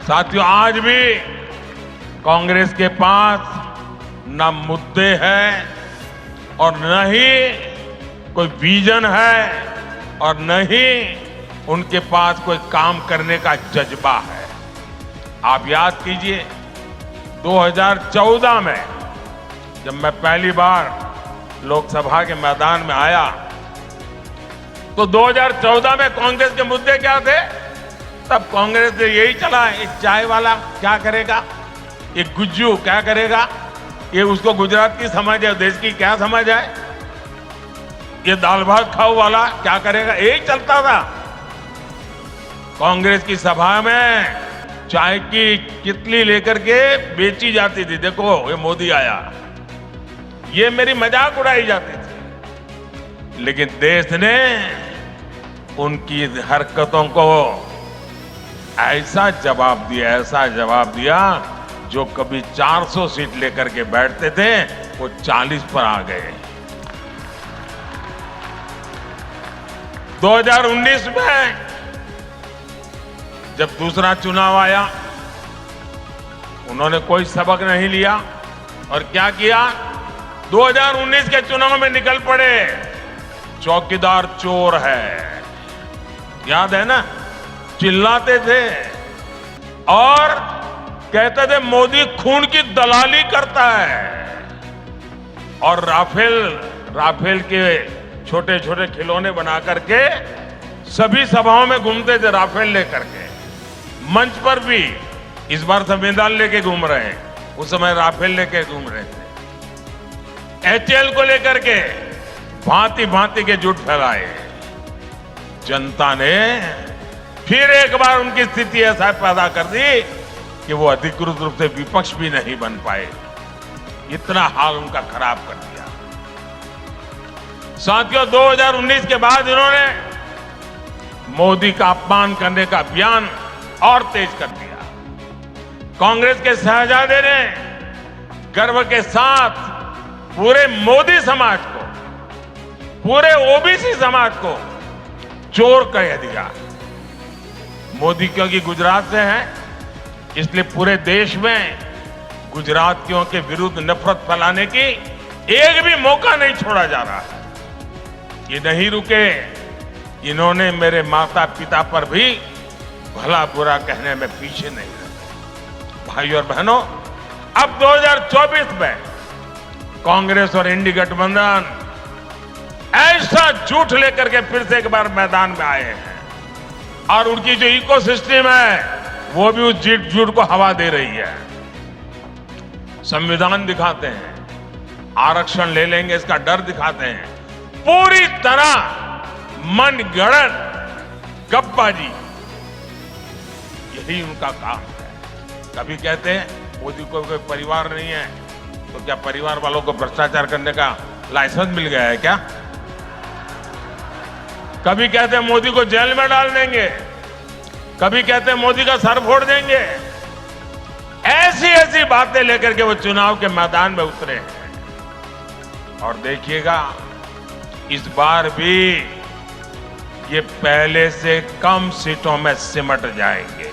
साथियों, आज भी कांग्रेस के पास न मुद्दे हैं और न ही कोई विजन है और न ही उनके पास कोई काम करने का जज्बा है। आप याद कीजिए 2014 में जब मैं पहली बार लोकसभा के मैदान में आया तो 2014 में कांग्रेस के मुद्दे क्या थे? तब कांग्रेस ने यही चला, ये चाय वाला क्या करेगा, ये गुज्जू क्या करेगा, ये उसको गुजरात की समझ है, देश की क्या समझ है, ये दाल भात खाओ वाला क्या करेगा, यही चलता था। कांग्रेस की सभा में चाय की कितली लेकर के बेची जाती थी, देखो ये मोदी आया, ये मेरी मजाक उड़ाई जाती थी। लेकिन देश ने उनकी हरकतों को ऐसा जवाब दिया जो कभी 400 सीट लेकर के बैठते थे वो 40 पर आ गए। 2019 में जब दूसरा चुनाव आया उन्होंने कोई सबक नहीं लिया और क्या किया, 2019 के चुनाव में निकल पड़े, चौकीदार चोर है, याद है ना, चिल्लाते थे और कहते थे मोदी खून की दलाली करता है और राफेल के छोटे छोटे खिलौने बना करके सभी सभाओं में घूमते थे, राफेल लेकर के। मंच पर भी इस बार संविधान लेके घूम रहे हैं, उस समय राफेल लेके घूम रहे थे। एचएएल को लेकर के भांति भांति के झूठ फैलाए। जनता ने फिर एक बार उनकी स्थिति ऐसा पैदा कर दी कि वो अधिकृत रूप से विपक्ष भी नहीं बन पाए, इतना हाल उनका खराब कर दिया। साथियों, 2019 के बाद इन्होंने मोदी का अपमान करने का अभियान और तेज कर दिया। कांग्रेस के शहजादे ने गर्व के साथ पूरे मोदी समाज को, पूरे ओबीसी समाज को चोर कह दिया। मोदी क्योंकि गुजरात से है, इसलिए पूरे देश में गुजरातियों के विरुद्ध नफरत फैलाने की एक भी मौका नहीं छोड़ा जा रहा है। ये नहीं रुके, इन्होंने मेरे माता पिता पर भी भला बुरा कहने में पीछे नहीं रहे। भाइयों और बहनों, अब 2024 में कांग्रेस और इंडी गठबंधन ऐसा झूठ लेकर के फिर से एक बार मैदान में आए हैं और उनकी जो इकोसिस्टम है वो भी उस झूठ को हवा दे रही है। संविधान दिखाते हैं, आरक्षण ले लेंगे इसका डर दिखाते हैं, पूरी तरह मनगढ़ंत गप्पाजी, यही उनका काम है। कभी कहते हैं मोदी को कोई परिवार नहीं है, तो क्या परिवार वालों को भ्रष्टाचार करने का लाइसेंस मिल गया है क्या? कभी कहते हैं मोदी को जेल में डाल देंगे, कभी कहते हैं मोदी का सर फोड़ देंगे। ऐसी बातें लेकर के वो चुनाव के मैदान में उतरे हैं और देखिएगा इस बार भी ये पहले से कम सीटों में सिमट जाएंगे।